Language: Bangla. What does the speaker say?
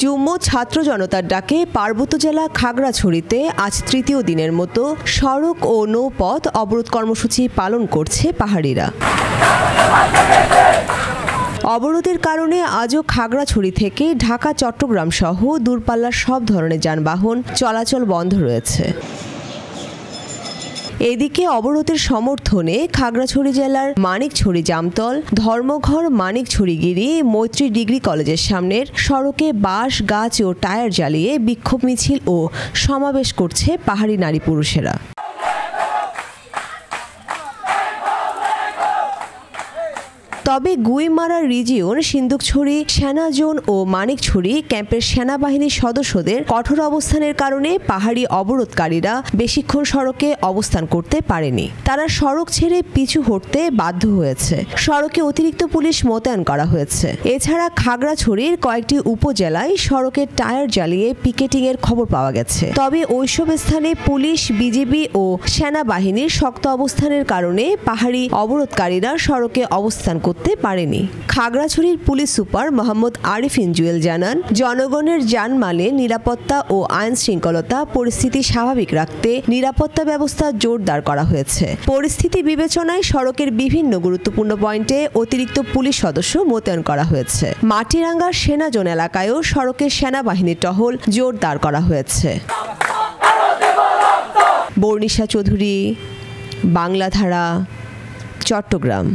যুগ্ম ছাত্র জনতার ডাকে পার্বত্য জেলা খাগড়াছড়িতে আজ তৃতীয় দিনের মতো সড়ক ও নৌপথ অবরোধ কর্মসূচি পালন করছে পাহাড়িরা। অবরোধের কারণে আজও খাগড়াছড়ি থেকে ঢাকা চট্টগ্রাম সহ দূরপাল্লার সব ধরনের যানবাহন চলাচল বন্ধ রয়েছে। এদিকে অবরোধের সমর্থনে খাগড়াছড়ি জেলার মানিকছড়ি জামতল, ধর্মঘর, মানিকছড়িগিরি, মৈত্রী ডিগ্রি কলেজের সামনের সড়কে বাঁশ, গাছ ও টায়ার জ্বালিয়ে বিক্ষোভ মিছিল ও সমাবেশ করছে পাহাড়ি নারী পুরুষেরা। তবে গুইমারা রিজিয়ন, সিন্দুকছড়ি সেনা জোন ও মানিকছড়ি ক্যাম্পের সেনাবাহিনীর সদস্যদের কঠোর অবস্থানের কারণে পাহাড়ি অবরোধকারীরা বেশিক্ষণ সড়কে অবস্থান করতে পারেনি। তারা সড়ক ছেড়ে পিছু হটতে বাধ্য হয়েছে। সড়কে অতিরিক্ত পুলিশ মোতায়েন করা হয়েছে। এছাড়া খাগড়াছড়ির কয়েকটি উপজেলায় সড়কের টায়ার জ্বালিয়ে পিকেটিংয়ের খবর পাওয়া গেছে। তবে ওইসব স্থানে পুলিশ, বিজিবি ও সেনাবাহিনীর শক্ত অবস্থানের কারণে পাহাড়ি অবরোধকারীরা সড়কে অবস্থান করতে পারেনি। খাগড়াছড়ির পুলিশ সুপার মোহাম্মদ আরিফিন জুয়েল জানান, জনগণের জানমালের নিরাপত্তা ও আইন শৃঙ্খলতা পরিস্থিতি স্বাভাবিক রাখতে নিরাপত্তা ব্যবস্থা জোরদার করা হয়েছে। পরিস্থিতি বিবেচনায় সড়কের বিভিন্ন গুরুত্বপূর্ণ পয়েন্টে অতিরিক্ত পুলিশ সদস্য মোতায়েন করা হয়েছে। মাটিরাঙ্গার সেনা জোন এলাকায়ও সড়কের সেনাবাহিনীর টহল জোরদার করা হয়েছে। বর্ণিশা চৌধুরী, বাংলাধারা, চট্টগ্রাম।